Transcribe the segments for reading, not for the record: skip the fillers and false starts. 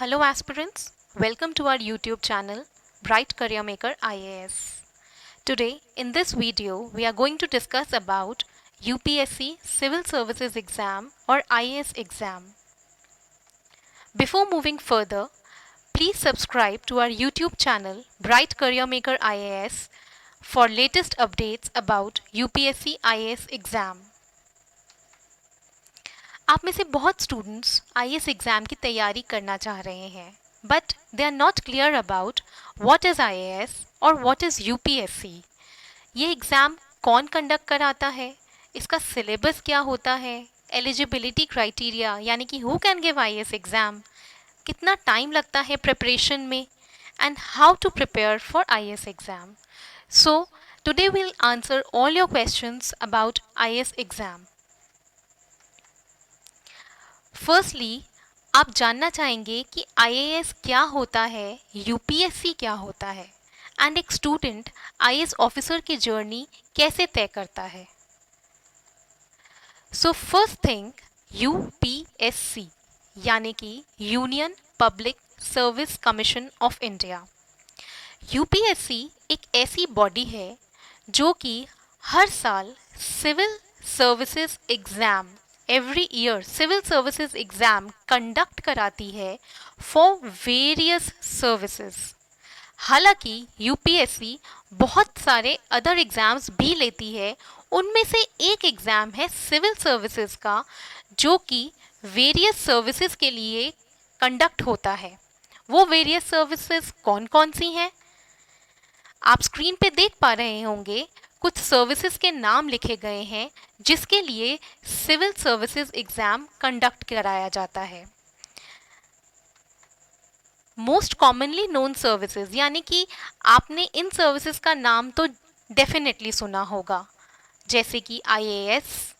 Hello aspirants, welcome to our YouTube channel Bright Career Maker IAS. Today in this video we are going to discuss about UPSC Civil Services Exam or IAS exam. Before moving further, please subscribe to our YouTube channel Bright Career Maker IAS for latest updates about UPSC IAS exam. आप में से बहुत students IAS exam की तैयारी करना चाह रहे हैं but they are not clear about what is IAS और व्हाट इज़ यूपीएससी। ये एग्ज़ाम कौन कंडक्ट कराता है, इसका सिलेबस क्या होता है, एलिजिबिलिटी क्राइटेरिया यानी कि who can give IAS exam, कितना टाइम लगता है प्रिपरेशन में and how to prepare for IAS exam. So today we'll answer all your questions about IAS exam. Firstly आप जानना चाहेंगे कि आईएएस क्या होता है, यूपीएससी क्या होता है एंड एक स्टूडेंट आईएएस ऑफिसर की जर्नी कैसे तय करता है। सो फर्स्ट थिंग, यूपीएससी यानी कि union public service commission of India. UPSC एक ऐसी बॉडी है जो कि हर साल civil services exam every year civil services exam conduct कराती है फॉर वेरियस सर्विसेज। हालांकि यूपीएससी बहुत सारे अदर एग्ज़ाम्स भी लेती है, उनमें से एक एग्ज़ाम है सिविल सर्विसेज का जो कि वेरियस सर्विसेज के लिए कंडक्ट होता है। वो वेरियस सर्विसेज कौन कौन सी हैं आप स्क्रीन पे देख पा रहे होंगे। कुछ सर्विसेज के नाम लिखे गए हैं जिसके लिए सिविल सर्विसेज एग्ज़ाम कंडक्ट कराया जाता है। मोस्ट कॉमनली नोन सर्विसेज यानी कि आपने इन सर्विसेज का नाम तो डेफिनेटली सुना होगा, जैसे कि IAS,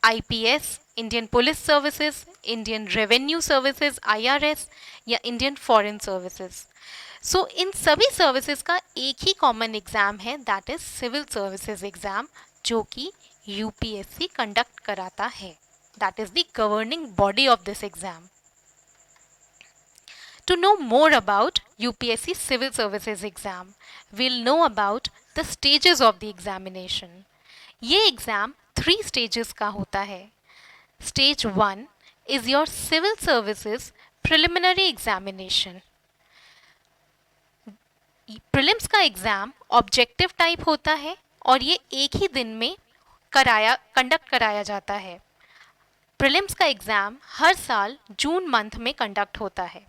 IPS, Indian police services, Indian revenue services IRS या इंडियन फॉरेन सर्विसेज। सो इन सभी सर्विसेज का एक ही कॉमन एग्ज़ाम है, that is civil services exam, जो कि यूपीएससी कंडक्ट कराता है। That is the governing body of this exam. To know more about UPSC Civil Services Exam, we'll know about the stages of the examination. ये exam 3 stages का होता है। Stage 1 is your Civil Services Preliminary Examination. Prelims का exam objective type होता है और ये एक ही दिन में कंडक्ट कराया जाता है। प्रीलिम्स का एग्ज़ाम हर साल जून मंथ में कंडक्ट होता है।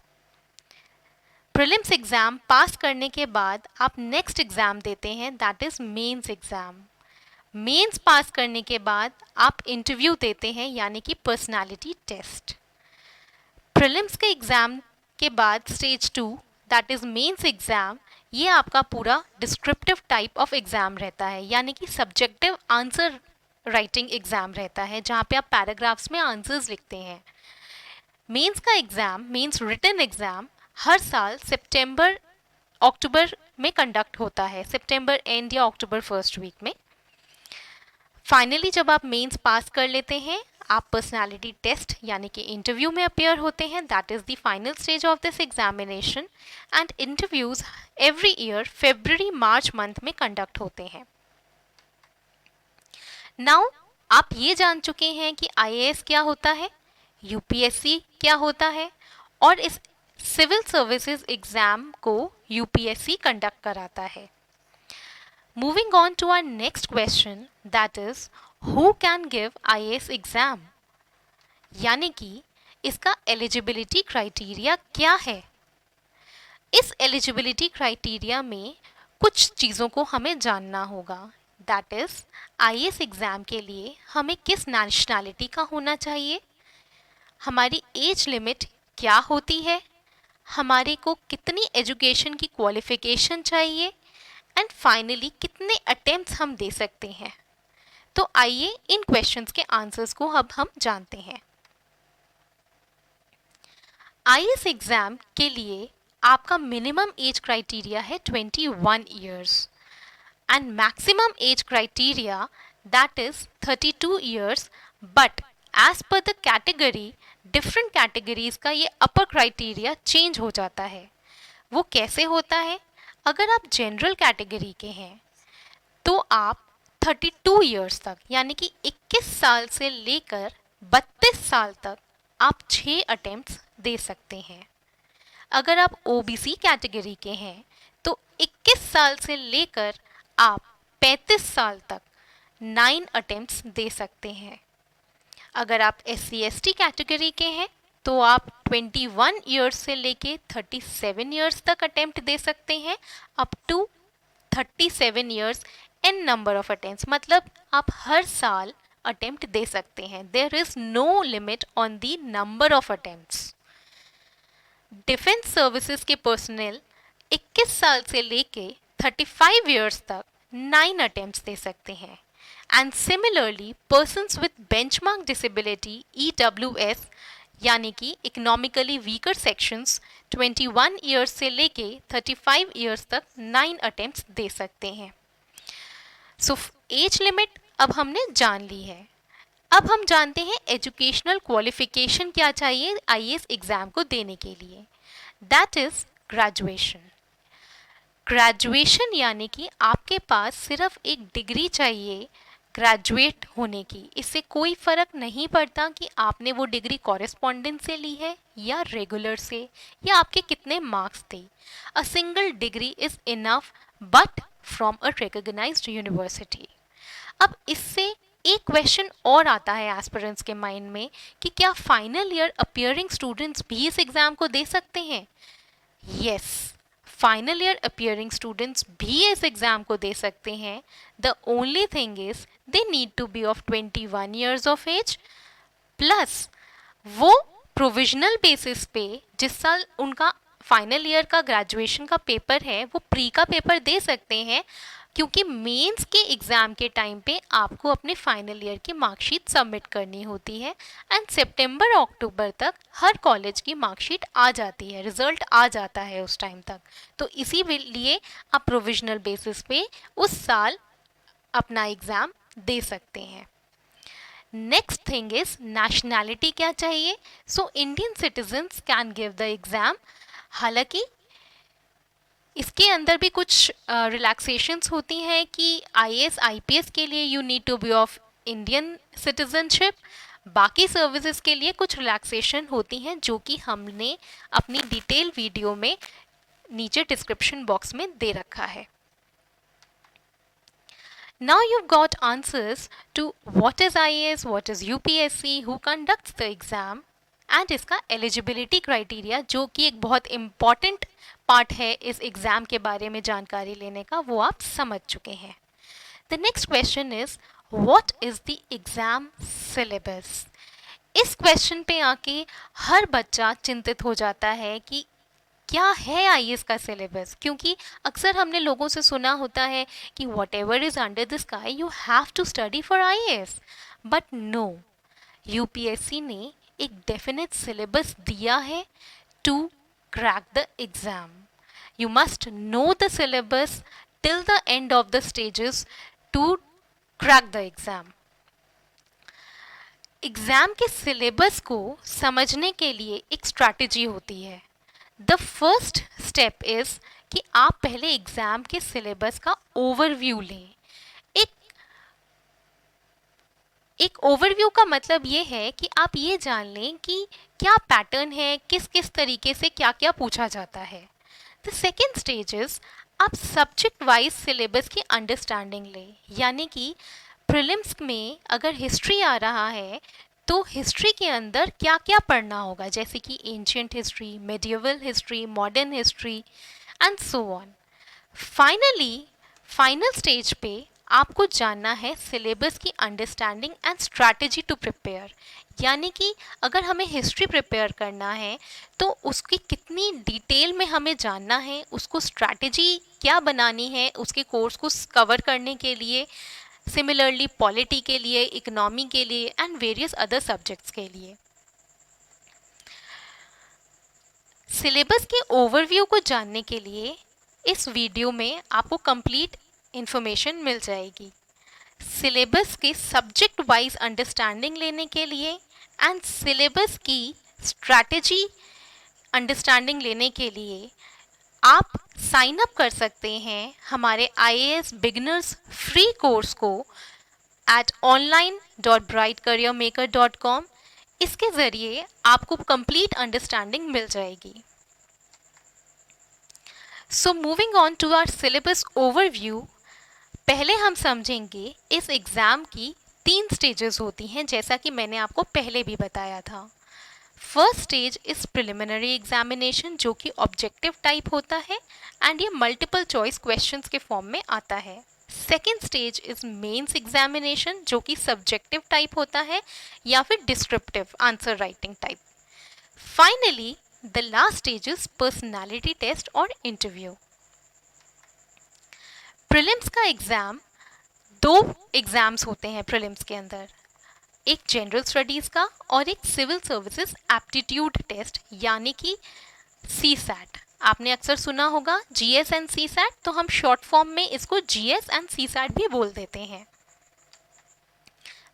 प्रीलिम्स एग्ज़ाम पास करने के बाद आप नेक्स्ट एग्ज़ाम देते हैं, that is mains exam. Mains pass करने के बाद आप इंटरव्यू देते हैं यानी कि पर्सनालिटी टेस्ट। प्रीलिम्स के एग्ज़ाम के बाद stage 2 that is mains exam, ये आपका पूरा डिस्क्रिप्टिव टाइप ऑफ एग्ज़ाम रहता है यानी कि सब्जेक्टिव आंसर राइटिंग एग्ज़ाम रहता है जहाँ पे आप पैराग्राफ्स में आंसर्स लिखते हैं। मेंस का एग्ज़ाम, मेंस रिटन एग्ज़ाम हर साल सितंबर अक्टूबर में कंडक्ट होता है, सितंबर एंड या अक्टूबर फर्स्ट वीक में। फाइनली जब आप मेंस पास कर लेते हैं, आप पर्सनालिटी टेस्ट यानी कि इंटरव्यू में अपेयर होते हैं, that is the final stage of this examination and interviews every year February March month में कंडक्ट होते हैं। नाउ आप ये जान चुके हैं कि आईएएस क्या होता है, यूपीएससी क्या होता है और इस सिविल सर्विसेज एग्ज़ाम को यूपीएससी कंडक्ट कराता है। Moving on to our next question, that is who can give IAS exam? यानी कि इसका एलिजिबिलिटी क्राइटेरिया क्या है। इस एलिजिबिलिटी क्राइटेरिया में कुछ चीज़ों को हमें जानना होगा, दैट इज़ आईएएस एग्ज़ाम के लिए हमें किस नेशनैलिटी का होना चाहिए, हमारी एज लिमिट क्या होती है, हमारे को कितनी एजुकेशन की क्वालिफ़िकेशन चाहिए एंड फाइनली कितने अटेम्प्ट्स हम दे सकते हैं। तो आइए इन क्वेश्चंस के आंसर्स को अब हम जानते हैं। आईएएस एग्ज़ाम के लिए आपका मिनिमम एज क्राइटेरिया है 21 years and maximum age criteria that is 32 years, but as per the category, different categories का ये अपर क्राइटेरिया चेंज हो जाता है। वो कैसे होता है? अगर आप जनरल कैटेगरी के हैं तो आप 32 ईयर्स तक यानी कि 21 साल से लेकर 32 साल तक आप 6 अटेम्प्ट्स दे सकते हैं। अगर आप ओबीसी कैटेगरी के हैं तो 21 साल से लेकर आप 35 साल तक 9 अटेम्प्ट्स दे सकते हैं। अगर आप SC/ST कैटेगरी के हैं तो आप 21 ईयर्स से लेके 37 ईयर्स तक अटेम्प्ट दे सकते हैं, up to 37 years n number of attempts, मतलब आप हर साल अटेम्प्ट दे सकते हैं। There is no limit on the number of attempts. Defence services के पर्सनल 21 साल से लेके 35 ईयर्स तक 9 अटेम्प्ट्स दे सकते हैं। And similarly persons with benchmark disability EWS यानी कि इकोनॉमिकली वीकर सेक्शंस 21 ईयर्स से लेके 35 ईयर्स तक 9 अटेम्प्ट्स दे सकते हैं। सो एज लिमिट अब हमने जान ली है। अब हम जानते हैं एजुकेशनल क्वालिफिकेशन क्या चाहिए IAS एग्जाम को देने के लिए। That is graduation. ग्रेजुएशन यानी कि आपके पास सिर्फ एक डिग्री चाहिए ग्रेजुएट होने की। इससे कोई फ़र्क नहीं पड़ता कि आपने वो डिग्री कॉरेस्पॉन्डेंस से ली है या रेगुलर से, या आपके कितने मार्क्स थे। A single degree is enough but from a recognised university. अब इससे एक क्वेश्चन और आता है एस्पिरेंट्स के माइंड में कि क्या फाइनल ईयर अपीयरिंग स्टूडेंट्स भी इस एग्ज़ाम को दे सकते हैं? Yes, final year appearing students भी इस एग्ज़ाम को दे सकते हैं। The only thing is they need to be of 21 years of age, plus वो प्रोविजनल बेसिस पे जिस साल उनका फाइनल ईयर का ग्रेजुएशन का पेपर है वो प्री का पेपर दे सकते हैं, क्योंकि मेंस के एग्ज़ाम के टाइम पे आपको अपने फाइनल ईयर की मार्कशीट सबमिट करनी होती है एंड सितंबर अक्टूबर तक हर कॉलेज की मार्कशीट आ जाती है, रिजल्ट आ जाता है उस टाइम तक। तो इसी लिए आप प्रोविजनल बेसिस पे उस साल अपना एग्ज़ाम दे सकते हैं। नेक्स्ट थिंग इज नेशनैलिटी क्या चाहिए। So Indian citizens can give the exam. हालांकि इसके अंदर भी कुछ रिलैक्सेशंस होती हैं कि IAS IPS के लिए you need to be of Indian citizenship. बाकी सर्विसेज के लिए कुछ रिलैक्सेशन होती हैं जो कि हमने अपनी डिटेल वीडियो में नीचे डिस्क्रिप्शन बॉक्स में दे रखा है। Now you've got answers to what is IAS, what is UPSC, who conducts the exam and इसका eligibility criteria, जो कि एक बहुत important पार्ट है इस एग्ज़ाम के बारे में जानकारी लेने का, वो आप समझ चुके हैं। The next question is what is the exam syllabus? इस क्वेश्चन पे आके हर बच्चा चिंतित हो जाता है कि क्या है IAS का सिलेबस, क्योंकि अक्सर हमने लोगों से सुना होता है कि whatever is under the sky you have to study for IAS, but no, UPSC ने एक डेफिनेट सिलेबस दिया है to crack the exam. You must know the syllabus till the end of the stages to crack the exam. Exam के syllabus को समझने के लिए एक स्ट्रैटेजी होती है। द फर्स्ट स्टेप इज़ कि आप पहले एग्ज़ाम के सिलेबस का ओवरव्यू लें। एक ओवरव्यू का मतलब ये है कि आप ये जान लें कि क्या पैटर्न है, किस किस तरीके से क्या क्या पूछा जाता है। द सेकेंड स्टेज इज़ आप सब्जेक्ट वाइज सिलेबस की अंडरस्टैंडिंग लें, यानी कि प्रीलिम्स में अगर हिस्ट्री आ रहा है तो हिस्ट्री के अंदर क्या क्या पढ़ना होगा, जैसे कि ancient history, medieval history, modern history and so on. Finally final stage पे आपको जानना है सिलेबस की understanding and strategy to prepare, यानी कि अगर हमें हिस्ट्री प्रिपेयर करना है तो उसकी कितनी डिटेल में हमें जानना है, उसको स्ट्रैटेजी क्या बनानी है उसके कोर्स को कवर करने के लिए, सिमिलरली पॉलिटी के लिए, इकोनॉमी के लिए एंड वेरियस अदर सब्जेक्ट्स के लिए। सिलेबस के ओवरव्यू को जानने के लिए इस वीडियो में आपको कंप्लीट इंफॉर्मेशन मिल जाएगी। सिलेबस के सब्जेक्ट वाइज अंडरस्टैंडिंग लेने के लिए एंड सिलेबस की स्ट्रैटेजी अंडरस्टैंडिंग लेने के लिए आप साइन अप कर सकते हैं हमारे IAS बिगिनर्स फ्री कोर्स को at online.brightcareermaker.com। इसके ज़रिए आपको कंप्लीट अंडरस्टैंडिंग मिल जाएगी। So moving on to our syllabus overview, पहले हम समझेंगे इस एग्ज़ाम की 3 स्टेजेस होती हैं, जैसा कि मैंने आपको पहले भी बताया था। First stage is preliminary examination, जो कि ऑब्जेक्टिव टाइप होता है एंड ये मल्टीपल चॉइस क्वेश्चंस के फॉर्म में आता है। Second stage is mains examination, जो कि सब्जेक्टिव टाइप होता है या फिर descriptive answer writing type. Finally the last stage is personality test और इंटरव्यू। प्रीलिम्स का एग्जाम 2 एग्जाम्स होते हैं प्रीलिम्स के अंदर, एक जनरल स्टडीज का और एक सिविल सर्विसेज एप्टीट्यूड टेस्ट यानी कि CSAT। आपने अक्सर सुना होगा GS एंड CSAT, तो हम शॉर्ट फॉर्म में इसको GS एंड CSAT भी बोल देते हैं।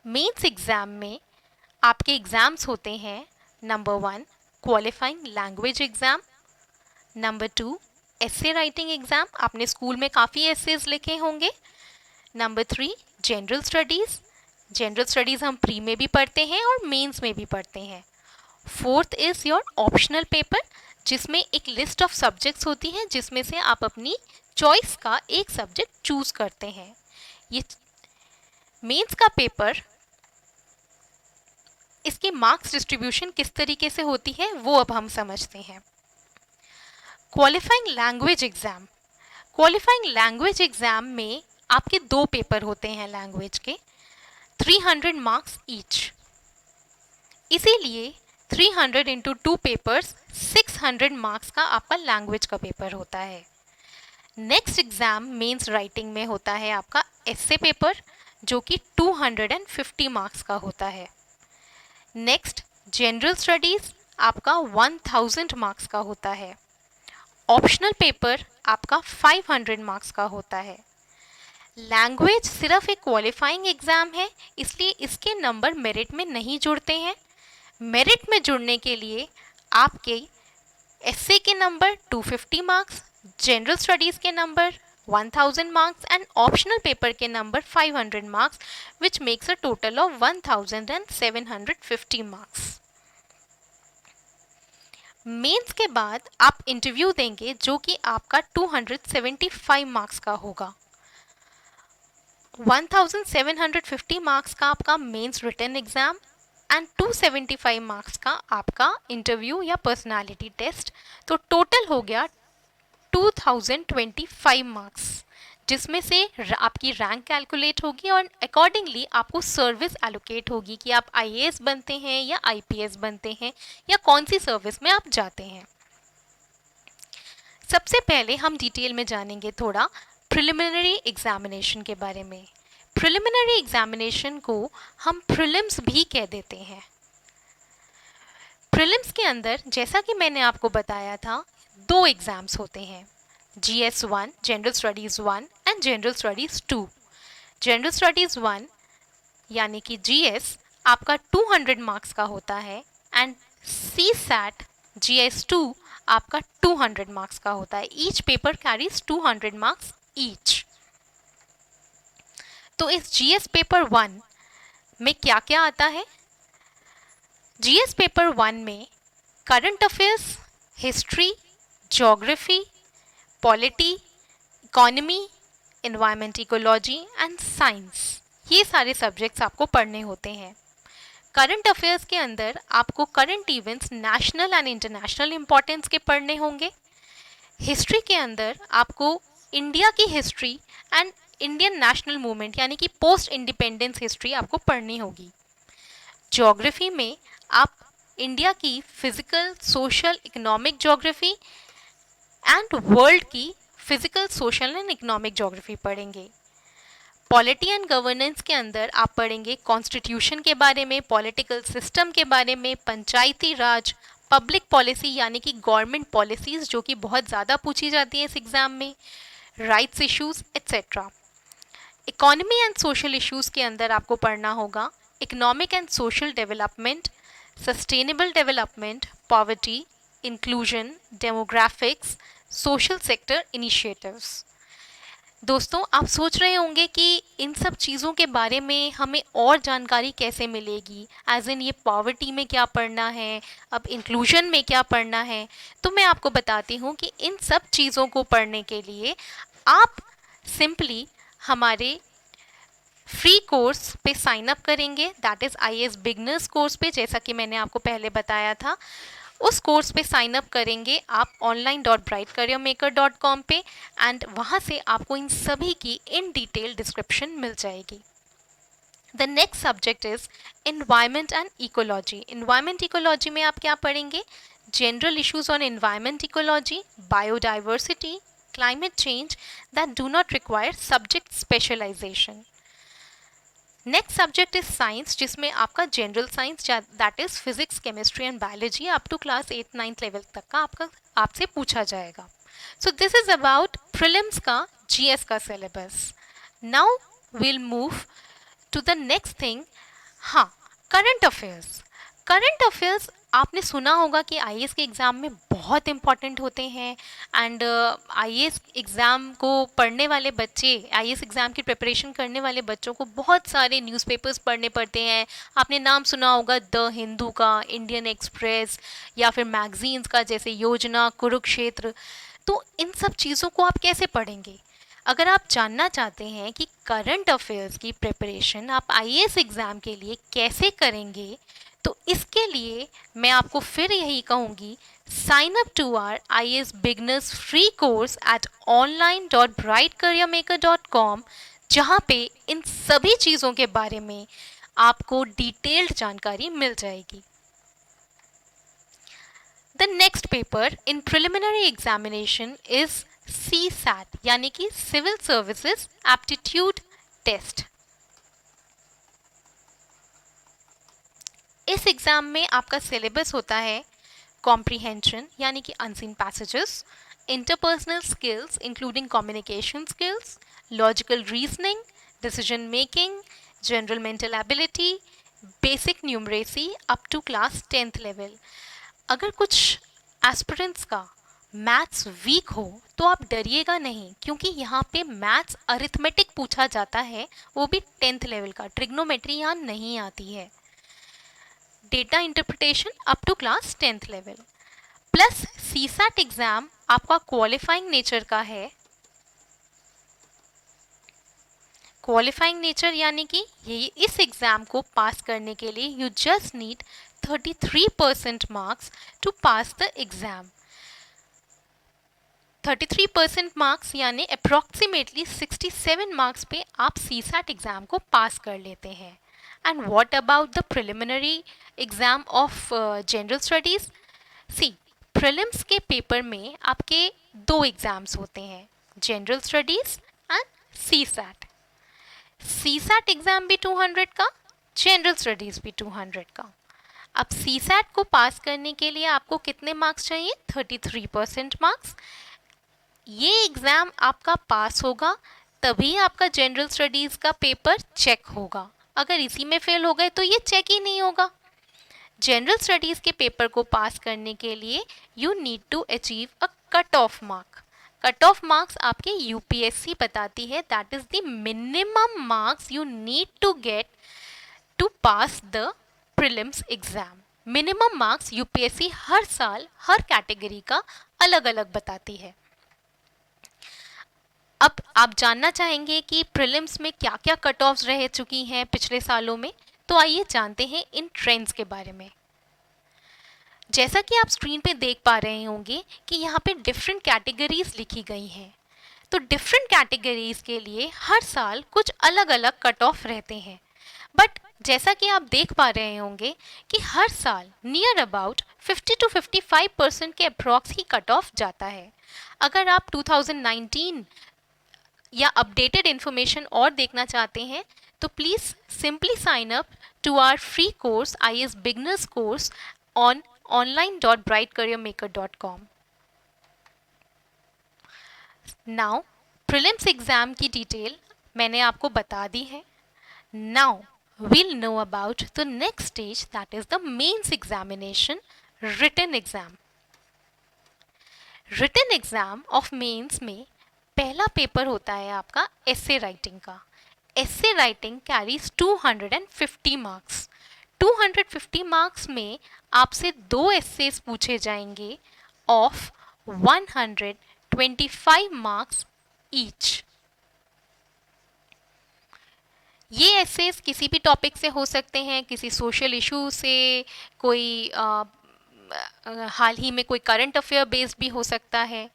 मेंस एग्जाम में आपके एग्जाम्स होते हैं number 1 qualifying language exam, number 2 essay writing exam, आपने स्कूल में काफ़ी एसेज लिखे होंगे, number 3 general studies, general studies हम प्री में भी पढ़ते हैं और मेंस में भी पढ़ते हैं। Fourth is your optional paper, जिसमें एक लिस्ट ऑफ सब्जेक्ट्स होती है जिसमें से आप अपनी चॉइस का एक सब्जेक्ट चूज करते हैं। ये मेंस का पेपर, इसकी मार्क्स डिस्ट्रीब्यूशन किस तरीके से होती है वो अब हम समझते हैं। Qualifying language exam, qualifying language exam में आपके 2 पेपर होते हैं लैंग्वेज के, 300 मार्क्स ईच, इसीलिए 300 इंटू 2 पेपर्स 600 मार्क्स का आपका लैंग्वेज का पेपर होता है। नेक्स्ट एग्जाम मेंस राइटिंग में होता है आपका एसे पेपर, जो कि 250 मार्क्स का होता है। नेक्स्ट जनरल स्टडीज आपका 1000 मार्क्स का होता है। ऑप्शनल पेपर आपका 500 मार्क्स का होता है। लैंग्वेज सिर्फ एक क्वालिफाइंग एग्जाम है, इसलिए इसके नंबर मेरिट में नहीं जुड़ते हैं। मेरिट में जुड़ने के लिए आपके एसे के नंबर 250 मार्क्स, जनरल स्टडीज़ के number 1000 marks and optional paper के number 500 marks, which makes a total of 1750 marks. Mains के बाद आप इंटरव्यू देंगे, जो कि आपका 275 मार्क्स का होगा। 1750 मार्क्स का आपका mains written exam and 275 marks का आपका इंटरव्यू या पर्सनालिटी टेस्ट, तो टोटल हो गया 2025 मार्क्स, जिसमें से आपकी रैंक कैलकुलेट होगी और अकॉर्डिंगली आपको सर्विस एलोकेट होगी कि आप IAS बनते हैं या IPS बनते हैं या कौन सी सर्विस में आप जाते हैं। सबसे पहले हम डिटेल में जानेंगे थोड़ा प्रिलिमिनरी एग्जामिनेशन के बारे में। प्रिलिमिनरी एग्जामिनेशन को हम प्रीलिम्स भी कह देते हैं। प्रीलिम्स के अंदर जैसा कि मैंने आपको बताया था 2 एग्जाम्स होते हैं, GS 1 general studies 1 and general studies 2। General studies 1 यानी कि GS आपका 200 मार्क्स का होता है एंड CSAT GS 2 आपका 200 मार्क्स का होता है। Each paper carries 200 marks each. तो इस GS पेपर 1 में क्या क्या आता है? GS पेपर 1 में current affairs, history, geography, polity, economy, environment, ecology and science, ये सारे सब्जेक्ट्स आपको पढ़ने होते हैं। करंट अफेयर्स के अंदर आपको current events national and international importance के पढ़ने होंगे। हिस्ट्री के अंदर आपको इंडिया की history and Indian national movement यानी कि पोस्ट इंडिपेंडेंस हिस्ट्री आपको पढ़नी होगी। ज्योग्राफी में आप इंडिया की physical, social, economic geography and world की physical, social and economic geography पढ़ेंगे। पॉलिटी एंड गवर्नेंस के अंदर आप पढ़ेंगे कॉन्स्टिट्यूशन के बारे में, पॉलिटिकल सिस्टम के बारे में, पंचायती राज, पब्लिक पॉलिसी यानी कि गवर्नमेंट पॉलिसीज़ जो कि बहुत ज़्यादा पूछी जाती है इस एग्ज़ाम में, rights issues etcetera. Economy and social issues के अंदर आपको पढ़ना होगा economic and social development, sustainable development, poverty, inclusion, demographics, social sector initiatives. दोस्तों, आप सोच रहे होंगे कि इन सब चीज़ों के बारे में हमें और जानकारी कैसे मिलेगी, एज इन ये पॉवर्टी में क्या पढ़ना है, अब इंक्लूजन में क्या पढ़ना है। तो मैं आपको बताती हूँ कि इन सब चीज़ों को पढ़ने के लिए आप सिंपली हमारे फ्री कोर्स पे साइन अप करेंगे, that is IAS beginners course पे, जैसा कि मैंने आपको पहले बताया था। उस कोर्स पे साइन अप करेंगे आप online.brightcareermaker.com पे, एंड वहाँ से आपको इन सभी की इन डिटेल डिस्क्रिप्शन मिल जाएगी। The next subject is environment and ecology. Environment ecology में आप क्या पढ़ेंगे? General issues on environment ecology, biodiversity, climate change that do not require subject specialisation. Next subject is science, जिसमें आपका general science that is physics, chemistry and biology up to class 8-9 level तक का आपसे पूछा जाएगा। So this is about prelims का GS का syllabus. Now will move to the next thing. हाँ, करंट अफेयर्स। करंट अफेयर्स आपने सुना होगा कि आईएएस के एग्ज़ाम में बहुत इंपॉर्टेंट होते हैं, एंड आईएएस एग्ज़ाम को पढ़ने वाले बच्चे, आईएएस एग्ज़ाम की प्रिपरेशन करने वाले बच्चों को बहुत सारे न्यूज़पेपर्स पढ़ने पड़ते हैं। आपने नाम सुना होगा द हिंदू का, इंडियन एक्सप्रेस, या फिर मैगजीन्स का जैसे योजना, कुरुक्षेत्र। तो इन सब चीज़ों को आप कैसे पढ़ेंगे? अगर आप जानना चाहते हैं कि करंट अफेयर्स की प्रिपरेशन आप आईएएस एग्ज़ाम के लिए कैसे करेंगे, तो इसके लिए मैं आपको फिर यही कहूँगी, sign up to our IAS beginners free course at online.brightcareermaker.com, जहाँ पे इन सभी चीज़ों के बारे में आपको डिटेल्ड जानकारी मिल जाएगी। The next paper in preliminary examination is CSAT, यानी कि सिविल सर्विसेज एप्टीट्यूड टेस्ट। इस एग्ज़ाम में आपका सिलेबस होता है कॉम्प्रीहेंशन, यानी कि unseen passages, interpersonal skills including communication skills, logical reasoning, decision making, general mental ability, basic numeracy up to class 10th level. अगर कुछ एस्पिरेंट्स का मैथ्स वीक हो तो आप डरिएगा नहीं, क्योंकि यहाँ पे मैथ्स अरिथमेटिक पूछा जाता है, वो भी 10th लेवल का। ट्रिग्नोमेट्री यहाँ नहीं आती है। Data interpretation up to class 10th level, plus CSAT exam आपका क्वालिफाइंग नेचर का है। क्वालिफाइंग नेचर यानी कि ये इस एग्जाम को पास करने के लिए you just need 33% marks to pass the exam. 33% marks यानी अप्रॉक्सीमेटली 67 मार्क्स पे आप सीसैट एग्जाम को पास कर लेते हैं। And what about the preliminary exam of general studies? See, prelims के पेपर में आपके दो एग्जाम्स होते हैं, general studies and CSAT. CSAT exam भी 200 का, जनरल स्टडीज भी 200 का। अब सीसैट को पास करने के लिए आपको कितने मार्क्स चाहिए? 33% मार्क्स। ये एग्ज़ाम आपका पास होगा तभी आपका जनरल स्टडीज़ का पेपर चेक होगा। अगर इसी में फेल हो गए तो ये चेक ही नहीं होगा। जनरल स्टडीज़ के पेपर को पास करने के लिए you need to achieve a cut off mark. Cut off marks आपके यूपीएससी बताती है, that is the minimum marks you need to get to pass the prelims exam. Minimum marks UPSC हर साल हर कैटेगरी का अलग अलग बताती है। अब आप जानना चाहेंगे कि प्रीलिम्स में क्या क्या कट ऑफ्स रह चुकी हैं पिछले सालों में, तो आइए जानते हैं इन ट्रेंड्स के बारे में। जैसा कि आप स्क्रीन पे देख पा रहे होंगे कि यहाँ पे डिफरेंट कैटेगरीज लिखी गई हैं, तो डिफरेंट कैटेगरीज के लिए हर साल कुछ अलग अलग कट ऑफ रहते हैं। बट जैसा कि आप देख पा रहे होंगे कि हर साल नियर अबाउट 50 to 55% के अप्रॉक्स ही कट ऑफ जाता है। अगर आप 2019 या अपडेटेड इन्फॉर्मेशन और देखना चाहते हैं तो please simply sign up to our free course IAS beginners course on online.brightcareermaker.com। Now prelims exam की डिटेल मैंने आपको बता दी है। Now we'll know about the next stage, that is the mains examination, written exam. Written exam of mains में पहला paper होता है आपका एसे राइटिंग का. Essay writing carries 250 marks. 250 marks में आपसे दो एसेस पूछे जाएंगे ऑफ 125 मार्क्स ईच. ये एसेस किसी भी टॉपिक से हो सकते हैं, किसी सोशल इशू से, कोई हाल ही में कोई करंट अफेयर बेस्ड भी हो सकता है.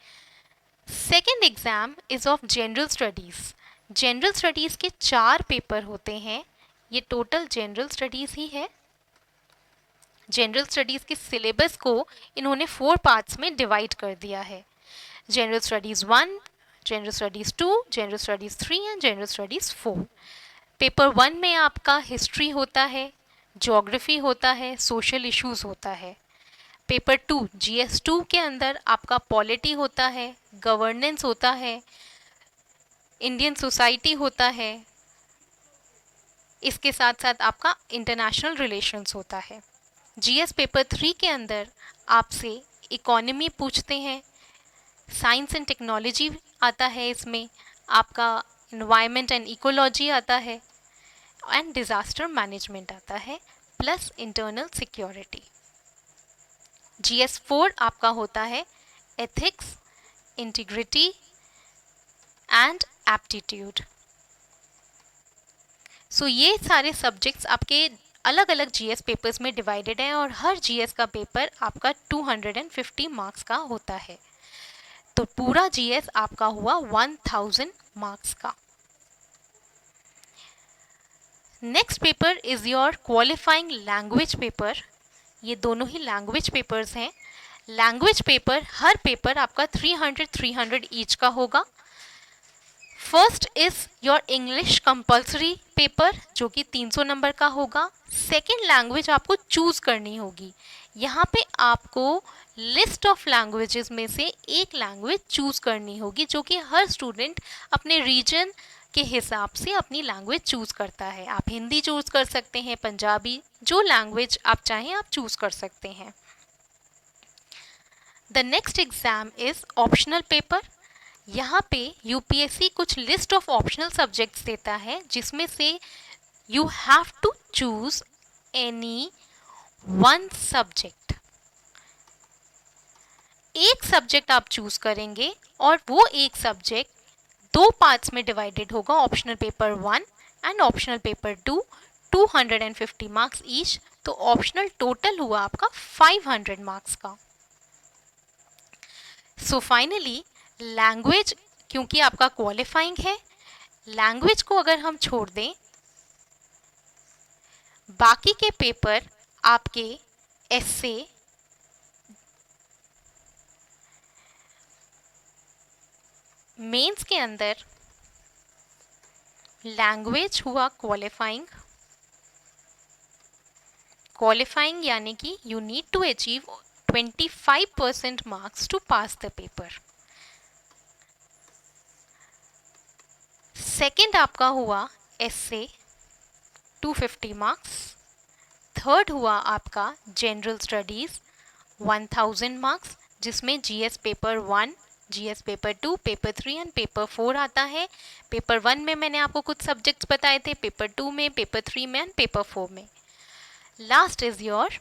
Second exam is of general studies. General studies के 4 पेपर होते हैं. ये टोटल जनरल स्टडीज ही है. जनरल स्टडीज के सिलेबस को इन्होंने 4 पार्ट्स में डिवाइड कर दिया है. General studies 1, general studies 2, general studies 3 and general studies 4. Paper 1 में आपका हिस्ट्री होता है, ज्योग्राफी होता है, सोशल इश्यूज होता है. पेपर 2 जीएस 2 के अंदर आपका पॉलिटी होता है, गवर्नेंस होता है, इंडियन सोसाइटी होता है, इसके साथ साथ आपका इंटरनेशनल रिलेशंस होता है. जीएस पेपर 3 के अंदर आपसे इकोनॉमी पूछते हैं, साइंस एंड टेक्नोलॉजी आता है, इसमें आपका एनवायरनमेंट एंड इकोलॉजी आता है, एंड डिजास्टर मैनेजमेंट आता है, प्लस इंटरनल सिक्योरिटी. जीएस 4 आपका होता है एथिक्स, इंटीग्रिटी एंड एप्टीट्यूड. सो ये सारे सब्जेक्ट्स आपके अलग अलग जीएस पेपर्स में डिवाइडेड हैं और हर जीएस का पेपर आपका 250 मार्क्स का होता है. तो पूरा जीएस आपका हुआ 1000 मार्क्स का. Next paper is your qualifying language paper. ये दोनों ही लैंग्वेज पेपर्स हैं. लैंग्वेज पेपर, हर पेपर आपका 300 ईच का होगा. First is your English compulsory paper जो कि 300 नंबर का होगा. सेकेंड लैंग्वेज आपको चूज करनी होगी. यहाँ पे आपको लिस्ट ऑफ लैंग्वेजेस में से एक लैंग्वेज चूज करनी होगी, जो कि हर स्टूडेंट अपने रीजन के हिसाब से अपनी लैंग्वेज चूज करता है. आप हिंदी चूज कर सकते हैं, पंजाबी, जो लैंग्वेज आप चाहें आप चूज कर सकते हैं. The next exam is optional paper. यहाँ पे यूपीएससी कुछ लिस्ट ऑफ ऑप्शनल सब्जेक्ट्स देता है, जिसमें से you have to choose any one subject. एक सब्जेक्ट आप चूज करेंगे और वो एक सब्जेक्ट 2 पार्ट्स में डिवाइडेड होगा. Optional paper 1 and optional paper 2, 250 marks each. तो ऑप्शनल टोटल हुआ आपका 500 मार्क्स का. सो फाइनली लैंग्वेज, क्योंकि आपका क्वालिफाइंग है, लैंग्वेज को अगर हम छोड़ दें, बाकी के पेपर आपके एसे, मेंस के अंदर लैंग्वेज हुआ क्वालिफाइंग. क्वालिफाइंग यानी कि you need to achieve 25% marks to pass the paper. Second आपका हुआ एसे 250 मार्क्स. थर्ड हुआ आपका जनरल स्टडीज 1000 मार्क्स, जिसमें GS paper 1, GS paper 2, paper 3 and paper 4 आता है. पेपर 1 में मैंने आपको कुछ सब्जेक्ट्स बताए थे, पेपर 2 में, पेपर 3 में एंड पेपर 4 में. Last is your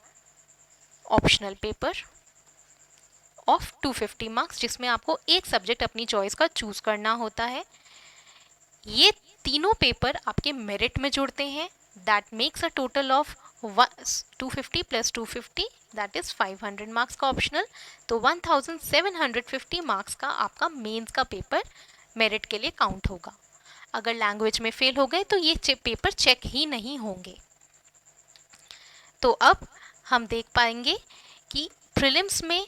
optional paper of 250 marks, जिसमें आपको एक सब्जेक्ट अपनी चॉइस का चूज करना होता है. ये तीनों पेपर आपके मेरिट में जुड़ते हैं. That makes a total of 250 plus 250, that is 500 marks का ऑप्शनल. तो 1750 मार्क्स का आपका मेंस का पेपर मेरिट के लिए काउंट होगा. अगर लैंग्वेज में फेल हो गए तो ये पेपर चेक ही नहीं होंगे. तो अब हम देख पाएंगे कि प्रीलिम्स में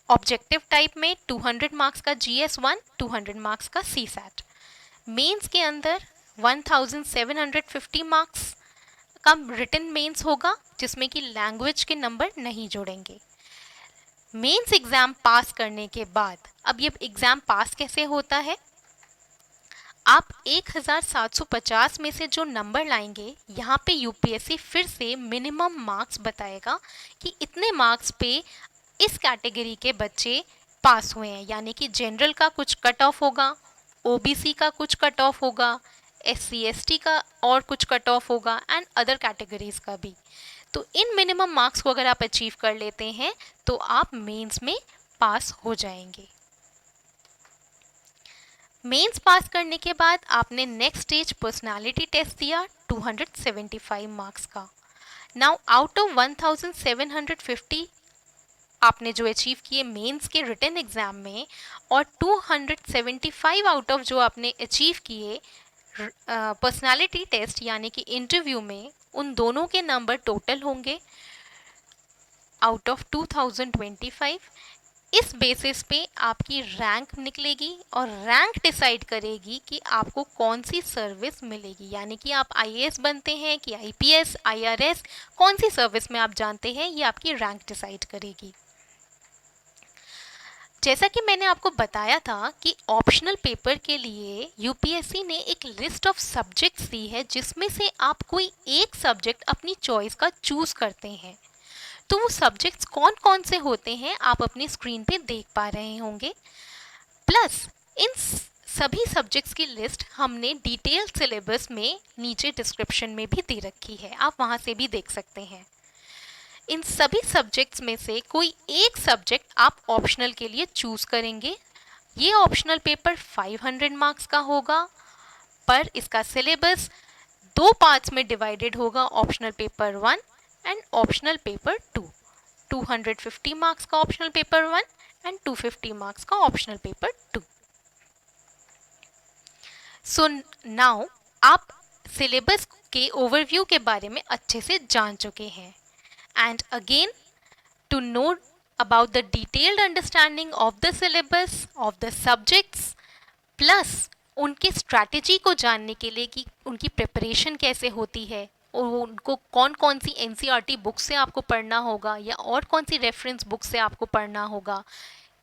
ऑब्जेक्टिव टाइप में 200 मार्क्स का GS1, 200 मार्क्स का CSAT. मेंस के अंदर 1750 मार्क्स का रिटन मेंस होगा, जिसमें कि लैंग्वेज के नंबर नहीं जोड़ेंगे. मेंस एग्जाम पास करने के बाद, अब ये एग्जाम पास कैसे होता है, आप 1750 में से जो नंबर लाएंगे, यहाँ पे यूपीएससी फिर से मिनिमम मार्क्स बताएगा कि इतने मार्क्स पे इस कैटेगरी के बच्चे पास हुए हैं, यानी कि जनरल का कुछ कट ऑफ होगा, ओबीसी का कुछ कट ऑफ होगा, एससी एसटी का और कुछ कट ऑफ होगा एंड अदर कैटेगरीज का भी। तो इन मिनिमम मार्क्स को अगर आप अचीव कर लेते हैं तो आप मेंस में पास हो जाएंगे। मेंस पास करने के बाद आपने नेक्स्ट स्टेज पर्सनालिटी टेस्ट दिया 275 मार्क्स का। नाउ आउट ऑफ 1750 आपने जो अचीव किए मेंस के रिटन एग्जाम में, और 275 आउट ऑफ जो आपने अचीव किए पर्सनालिटी टेस्ट यानी कि इंटरव्यू में, उन दोनों के नंबर टोटल होंगे आउट ऑफ 2025। इस बेसिस पे आपकी रैंक निकलेगी और रैंक डिसाइड करेगी कि आपको कौन सी सर्विस मिलेगी, यानी कि आप आईएएस बनते हैं कि आईपीएस, आईआरएस, कौन सी सर्विस में आप जानते हैं, ये आपकी रैंक डिसाइड करेगी। जैसा कि मैंने आपको बताया था कि ऑप्शनल पेपर के लिए यूपीएससी ने एक लिस्ट ऑफ सब्जेक्ट्स दी है जिसमें से आप कोई एक सब्जेक्ट अपनी चॉइस का चूज करते हैं। तो वो सब्जेक्ट्स कौन कौन से होते हैं आप अपनी स्क्रीन पे देख पा रहे होंगे। प्लस इन सभी सब्जेक्ट्स की लिस्ट हमने डिटेल सिलेबस में नीचे डिस्क्रिप्शन में भी दे रखी है, आप वहाँ से भी देख सकते हैं। इन सभी सब्जेक्ट्स में से कोई एक सब्जेक्ट आप ऑप्शनल के लिए चूज करेंगे। ये ऑप्शनल पेपर 500 मार्क्स का होगा, पर इसका सिलेबस दो पार्ट्स में डिवाइडेड होगा, optional paper 1 and optional paper 2। 250 marks का ऑप्शनल पेपर 1 एंड 250 मार्क्स का ऑप्शनल पेपर 2। सो नाउ आप सिलेबस के ओवरव्यू के बारे में अच्छे से जान चुके हैं। And again, to know about the detailed understanding of the syllabus, of the subjects, plus उनके स्ट्रैटेजी को जानने के लिए कि उनकी प्रिपरेशन कैसे होती है और उनको कौन कौन सी एनसीईआरटी बुक से आपको पढ़ना होगा या और कौन सी रेफरेंस बुक से आपको पढ़ना होगा,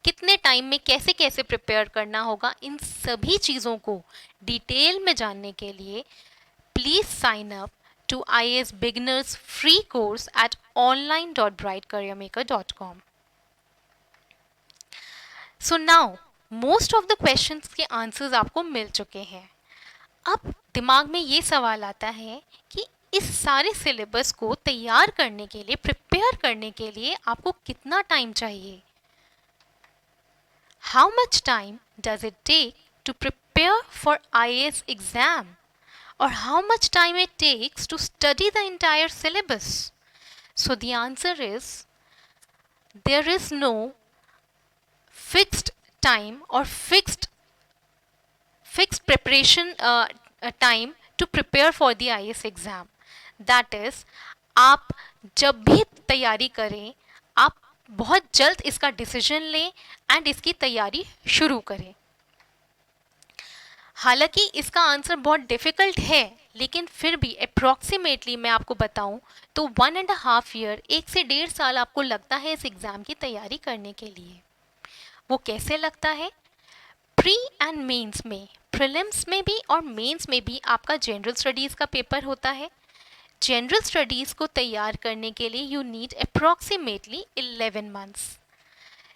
कितने टाइम में कैसे कैसे प्रिपेयर करना होगा, इन सभी चीज़ों को डिटेल में जानने के लिए please sign up to IAS Beginners free course at online.brightcareermaker.com. So now most of the questions के आंसर्स आपको मिल चुके हैं। अब दिमाग में ये सवाल आता है कि इस सारे सिलेबस को तैयार करने के लिए, प्रिपेयर करने के लिए आपको कितना टाइम चाहिए। How much time does it take to prepare for IAS exam? Or how much time it takes to study the entire syllabus? So the answer is there is no fixed time or fixed preparation time to prepare for the IAS exam. That is, आप जब भी तैयारी करें आप बहुत जल्द इसका decision लें एंड इसकी तैयारी शुरू करें। हालांकि इसका आंसर बहुत डिफ़िकल्ट है, लेकिन फिर भी अप्रॉक्सीमेटली मैं आपको बताऊं तो 1.5 ईयर, 1 से 1.5 साल आपको लगता है इस एग्ज़ाम की तैयारी करने के लिए। वो कैसे लगता है? प्री एंड मेंस में, प्रीलिम्स में भी और मेंस में भी आपका जनरल स्टडीज़ का पेपर होता है। जनरल स्टडीज़ को तैयार करने के लिए you need approximately 11 months.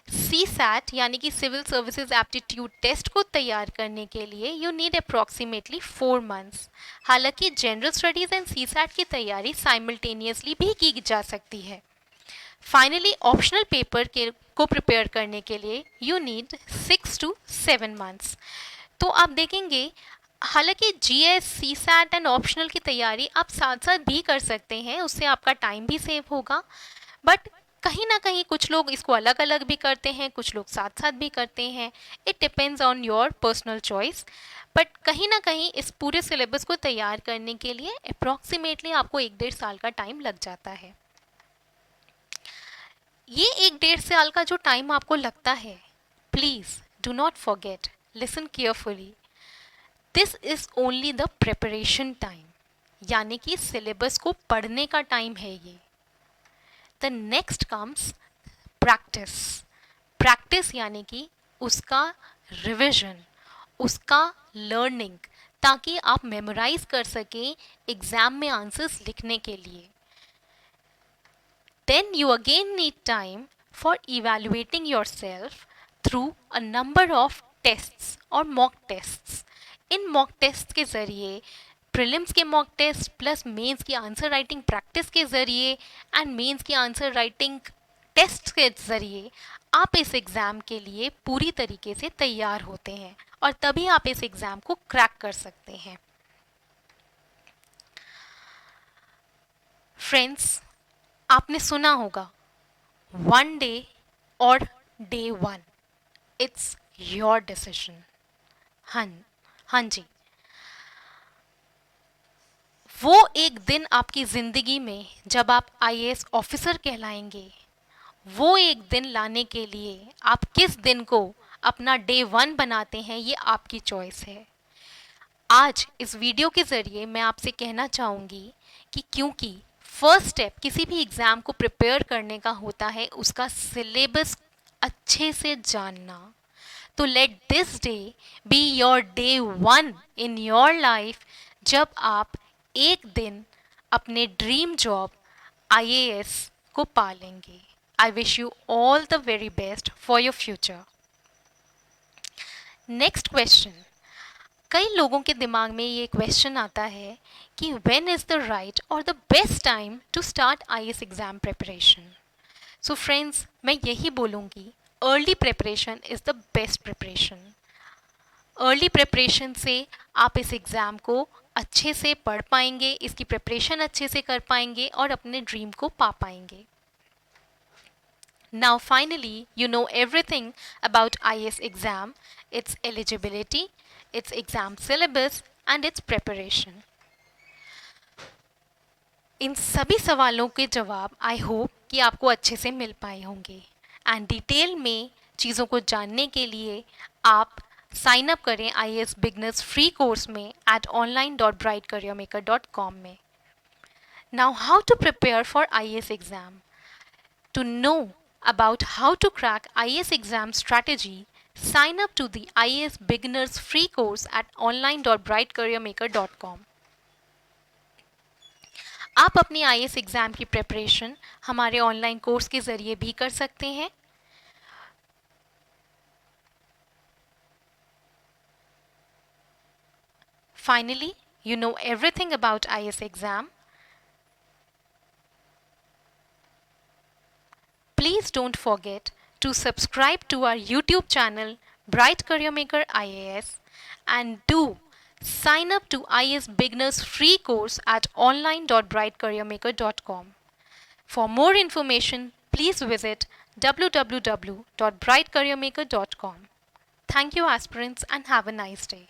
CSAT यानी कि सिविल सर्विसेज एप्टीट्यूड टेस्ट को तैयार करने के लिए यू नीड अप्रॉक्सीमेटली 4 मंथ्स। हालांकि जनरल स्टडीज़ एंड CSAT की तैयारी साइमल्टेनियसली भी की जा सकती है। फाइनली ऑप्शनल पेपर को प्रिपेयर करने के लिए यू नीड 6 to 7 मंथ्स। तो आप देखेंगे हालांकि GS, CSAT एंड ऑप्शनल की तैयारी आप साथ साथ भी कर सकते हैं, उससे आपका टाइम भी सेव होगा, बट कहीं ना कहीं कुछ लोग इसको अलग अलग भी करते हैं, कुछ लोग साथ साथ भी करते हैं। It depends on your personal choice, but कहीं ना कहीं इस पूरे सिलेबस को तैयार करने के लिए अप्रॉक्सीमेटली आपको 1-1.5 साल का टाइम लग जाता है। ये 1-1.5 साल का जो टाइम आपको लगता है, please do not forget, listen carefully, this is only the preparation time, यानी कि सिलेबस को पढ़ने का टाइम है ये। The next comes practice. Practice यानी कि उसका रिविजन, उसका लर्निंग, ताकि आप मेमोराइज कर सकें एग्जाम में आंसर्स लिखने के लिए. Then you again need time for evaluating yourself through a number of tests or mock tests. In mock tests के ज़रिए प्रीलिम्स के मॉक टेस्ट प्लस मेंस की आंसर राइटिंग प्रैक्टिस के ज़रिए एंड मेंस की आंसर राइटिंग टेस्ट के ज़रिए आप इस एग्ज़ाम के लिए पूरी तरीके से तैयार होते हैं और तभी आप इस एग्ज़ाम को क्रैक कर सकते हैं. फ्रेंड्स, आपने सुना होगा वन डे और day one, it's your decision. हाँ जी, वो एक दिन आपकी ज़िंदगी में जब आप आईएएस ऑफिसर कहलाएंगे, वो एक दिन लाने के लिए आप किस दिन को अपना डे वन बनाते हैं, ये आपकी चॉइस है. आज इस वीडियो के ज़रिए मैं आपसे कहना चाहूँगी कि क्योंकि फर्स्ट स्टेप किसी भी एग्ज़ाम को प्रिपेयर करने का होता है उसका सिलेबस अच्छे से जानना. तो let this day be your day one in your life, जब आप एक दिन अपने ड्रीम जॉब आईएएस को पा लेंगे. I wish you all the very best for your future. Next question. कई लोगों के दिमाग में ये क्वेश्चन आता है कि व्हेन इज़ द राइट और the best time to start IAS exam preparation. So friends, मैं यही बोलूँगी, early preparation is the best preparation. Early preparation से आप इस एग्ज़ाम को अच्छे से पढ़ पाएंगे, इसकी प्रिपरेशन अच्छे से कर पाएंगे और अपने ड्रीम को पा पाएंगे. Now finally, you know everything about IAS exam, its eligibility, its exam syllabus and its preparation. इन सभी सवालों के जवाब आई होप कि आपको अच्छे से मिल पाए होंगे. एंड डिटेल में चीज़ों को जानने के लिए आप साइन अप करें IAS बिगनर्स फ्री कोर्स में at online.brightcareermaker.com में. Now how to prepare for IAS exam? To know about how to crack IAS exam strategy, sign up to the IAS beginners free course at online.brightcareermaker.com. आप अपनी IAS exam की preparation हमारे online course के ज़रिए भी कर सकते हैं. Finally, you know everything about IAS exam. Please don't forget to subscribe to our YouTube channel Bright Career Maker IAS and do sign up to IAS Beginners free course at online.brightcareermaker.com. For more information, please visit www.brightcareermaker.com. Thank you, aspirants, and have a nice day.